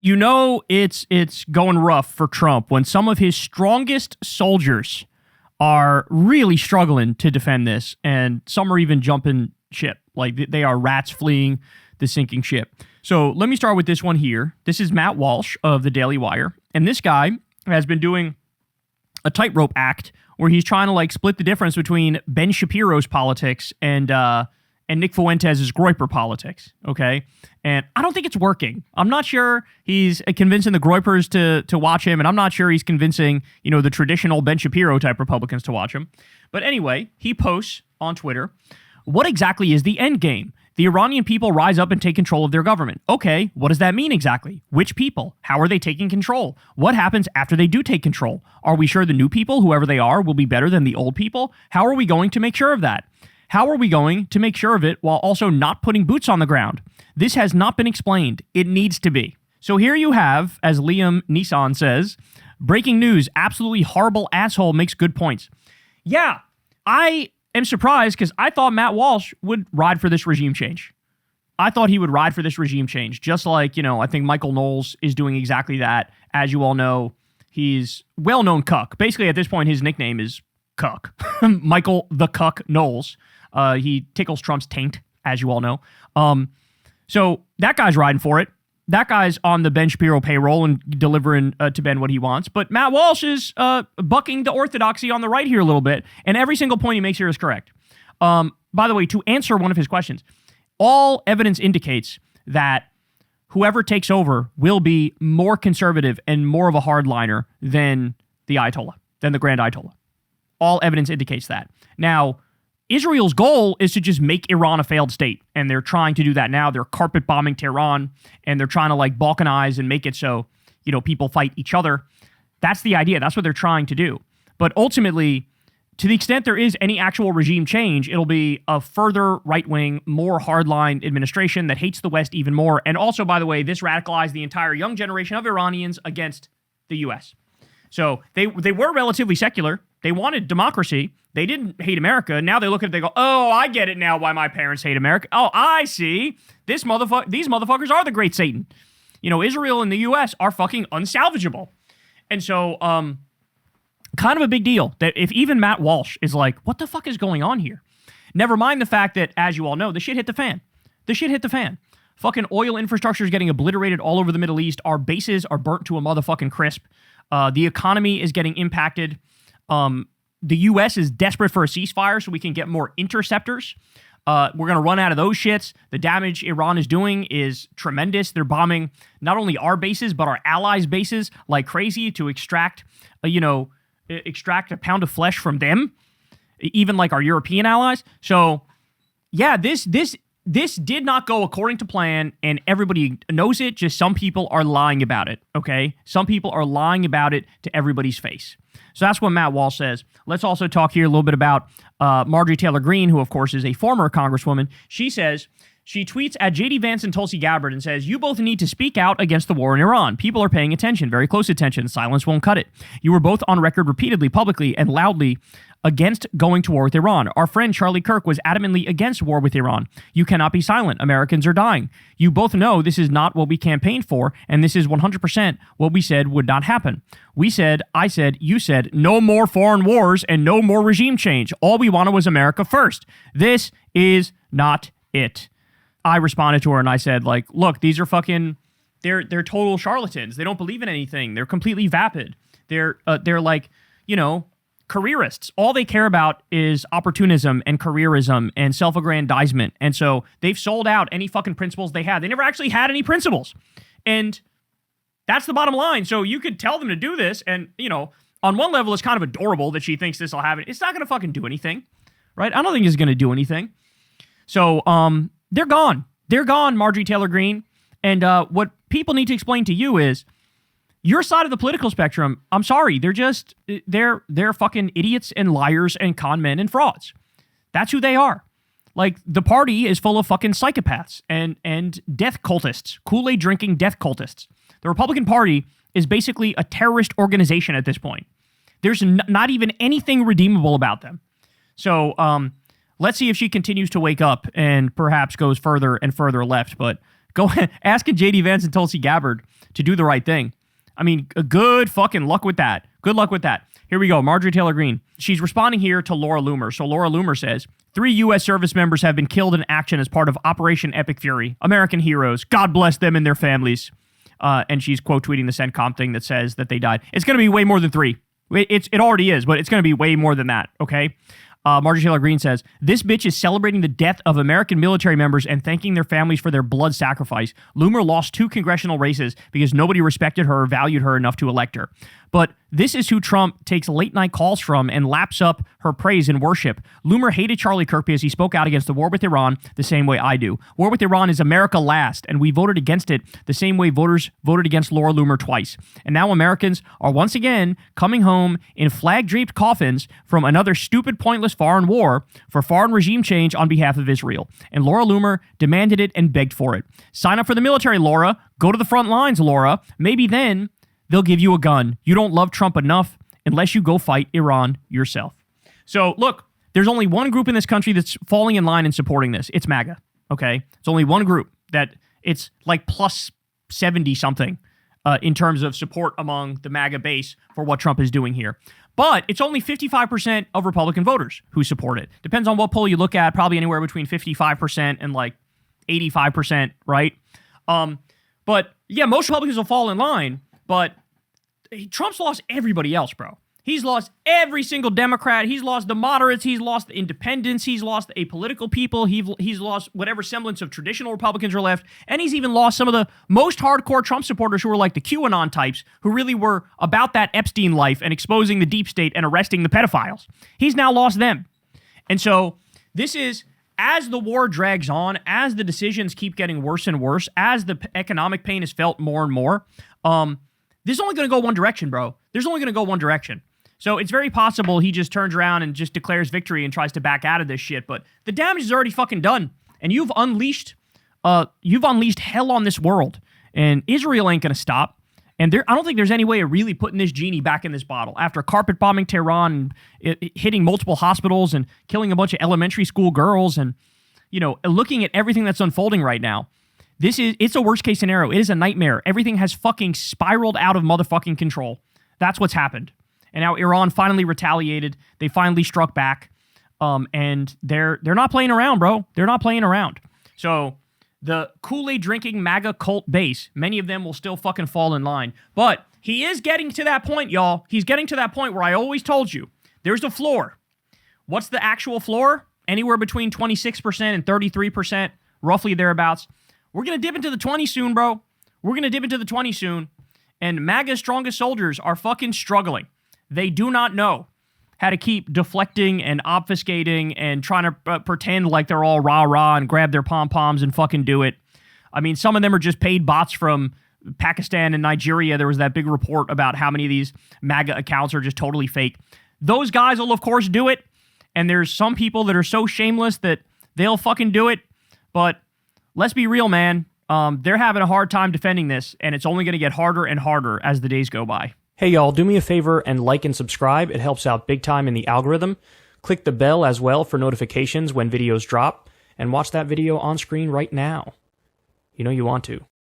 you know it's going rough for Trump when some of his strongest soldiers are really struggling to defend this, and some are even jumping ship. Like, they are rats fleeing the sinking ship. So let me start with this one here. This is Matt Walsh of the Daily Wire, and this guy has been doing a tightrope act where he's trying to like split the difference between Ben Shapiro's politics and Nick Fuentes' Groyper politics, okay? And I don't think it's working. I'm not sure he's convincing the Groypers to watch him, and I'm not sure he's convincing, the traditional Ben Shapiro type Republicans to watch him. But anyway, he posts on Twitter, what exactly is the end game? The Iranian people rise up and take control of their government. Okay, what does that mean exactly? Which people? How are they taking control? What happens after they do take control? Are we sure the new people, whoever they are, will be better than the old people? How are we going to make sure of that? How are we going to make sure of it while also not putting boots on the ground? This has not been explained. It needs to be. So here you have, as Liam Neeson says, breaking news, absolutely horrible asshole makes good points. Yeah, I am surprised because I thought Matt Walsh would ride for this regime change. I thought he would ride for this regime change, just like, I think Michael Knowles is doing exactly that. As you all know, he's well-known cuck. Basically, at this point, his nickname is Cuck. Michael the Cuck Knowles. He tickles Trump's taint, as you all know. So that guy's riding for it. That guy's on the Ben Shapiro payroll and delivering to Ben what he wants. But Matt Walsh is bucking the orthodoxy on the right here a little bit. And every single point he makes here is correct. By the way, to answer one of his questions, all evidence indicates that whoever takes over will be more conservative and more of a hardliner than the Ayatollah, than the Grand Ayatollah. All evidence indicates that. Now, Israel's goal is to just make Iran a failed state, and they're trying to do that now. They're carpet bombing Tehran, and they're trying to like balkanize and make it so, people fight each other. That's the idea. That's what they're trying to do. But ultimately, to the extent there is any actual regime change, it'll be a further right-wing, more hardline administration that hates the West even more. And also, by the way, this radicalized the entire young generation of Iranians against the U.S. So they were relatively secular. They wanted democracy. They didn't hate America. Now they look at it, they go, oh, I get it now why my parents hate America. Oh, I see. These motherfuckers are the great Satan. Israel and the U.S. are fucking unsalvageable. And so, kind of a big deal that if even Matt Walsh is like, what the fuck is going on here? Never mind the fact that, as you all know, the shit hit the fan. Fucking oil infrastructure is getting obliterated all over the Middle East. Our bases are burnt to a motherfucking crisp. The economy is getting impacted. The U.S. is desperate for a ceasefire so we can get more interceptors. We're going to run out of those shits. The damage Iran is doing is tremendous. They're bombing not only our bases, but our allies' bases like crazy to extract a pound of flesh from them, even like our European allies. So, yeah, this did not go according to plan, and everybody knows it. Just some people are lying about it, okay? Some people are lying about it to everybody's face. So that's what Matt Walsh says. Let's also talk here a little bit about Marjorie Taylor Greene, who, of course, is a former congresswoman. She says, she tweets at J.D. Vance and Tulsi Gabbard and says, you both need to speak out against the war in Iran. People are paying attention, very close attention. Silence won't cut it. You were both on record repeatedly, publicly, and loudly against going to war with Iran. Our friend Charlie Kirk was adamantly against war with Iran. You cannot be silent. Americans are dying. You both know this is not what we campaigned for, and this is 100% what we said would not happen. We said, I said, you said, no more foreign wars and no more regime change. All we wanted was America first. This is not it. I responded to her and I said, like, look, these are fucking, they're total charlatans. They don't believe in anything. They're completely vapid. They're like, careerists. All they care about is opportunism and careerism and self-aggrandizement. And so they've sold out any fucking principles they had. They never actually had any principles. And that's the bottom line. So you could tell them to do this. And, on one level, it's kind of adorable that she thinks this will happen. It's not going to fucking do anything, right? I don't think it's going to do anything. So, they're gone. They're gone, Marjorie Taylor Greene. And what people need to explain to you is, your side of the political spectrum, I'm sorry, they're fucking idiots and liars and con men and frauds. That's who they are. Like, the party is full of fucking psychopaths and death cultists, Kool-Aid drinking death cultists. The Republican Party is basically a terrorist organization at this point. There's not even anything redeemable about them. So, let's see if she continues to wake up and perhaps goes further and further left. But Go asking JD Vance and Tulsi Gabbard to do the right thing. I mean, good fucking luck with that. Good luck with that. Here we go. Marjorie Taylor Greene. She's responding here to Laura Loomer. So Laura Loomer says, 3 U.S. service members have been killed in action as part of Operation Epic Fury. American heroes. God bless them and their families. And she's quote tweeting the CENTCOM thing that says that they died. It's going to be way more than 3. It already is, but it's going to be way more than that, okay? Marjorie Taylor Greene says, this bitch is celebrating the death of American military members and thanking their families for their blood sacrifice. Loomer lost 2 congressional races because nobody respected her or valued her enough to elect her. But this is who Trump takes late-night calls from and laps up her praise and worship. Loomer hated Charlie Kirk because he spoke out against the war with Iran the same way I do. War with Iran is America last, and we voted against it the same way voters voted against Laura Loomer twice. And now Americans are once again coming home in flag-draped coffins from another stupid, pointless foreign war for foreign regime change on behalf of Israel. And Laura Loomer demanded it and begged for it. Sign up for the military, Laura. Go to the front lines, Laura. Maybe then they'll give you a gun. You don't love Trump enough unless you go fight Iran yourself. So, look, there's only one group in this country that's falling in line and supporting this. It's MAGA, okay? It's only one group that it's like plus 70-something in terms of support among the MAGA base for what Trump is doing here. But it's only 55% of Republican voters who support it. Depends on what poll you look at, probably anywhere between 55% and like 85%, right? But yeah, most Republicans will fall in line, but Trump's lost everybody else, bro. He's lost every single Democrat. He's lost the moderates. He's lost the independents. He's lost the apolitical people. He's lost whatever semblance of traditional Republicans are left. And he's even lost some of the most hardcore Trump supporters who were like the QAnon types who really were about that Epstein life and exposing the deep state and arresting the pedophiles. He's now lost them. And so this is, as the war drags on, as the decisions keep getting worse and worse, as the economic pain is felt more and more, this is only going to go one direction, bro. There's only going to go one direction. So it's very possible he just turns around and just declares victory and tries to back out of this shit. But the damage is already fucking done. And you've unleashed hell on this world. And Israel ain't going to stop. And I don't think there's any way of really putting this genie back in this bottle. After carpet bombing Tehran and hitting multiple hospitals and killing a bunch of elementary school girls and, looking at everything that's unfolding right now, it's a worst case scenario. It is a nightmare. Everything has fucking spiraled out of motherfucking control. That's what's happened. And now Iran finally retaliated. They finally struck back. And they're not playing around, bro. They're not playing around. So the Kool-Aid drinking MAGA cult base, many of them will still fucking fall in line. But he is getting to that point, y'all. He's getting to that point where I always told you, there's a floor. What's the actual floor? Anywhere between 26% and 33%, roughly thereabouts. We're going to dip into the 20s soon, bro. We're going to dip into the 20s soon. And MAGA's strongest soldiers are fucking struggling. They do not know how to keep deflecting and obfuscating and trying to pretend like they're all rah-rah and grab their pom-poms and fucking do it. I mean, some of them are just paid bots from Pakistan and Nigeria. There was that big report about how many of these MAGA accounts are just totally fake. Those guys will, of course, do it. And there's some people that are so shameless that they'll fucking do it. But let's be real, man. They're having a hard time defending this, and it's only going to get harder and harder as the days go by. Hey, y'all, do me a favor and like and subscribe. It helps out big time in the algorithm. Click the bell as well for notifications when videos drop, and watch that video on screen right now. You know you want to.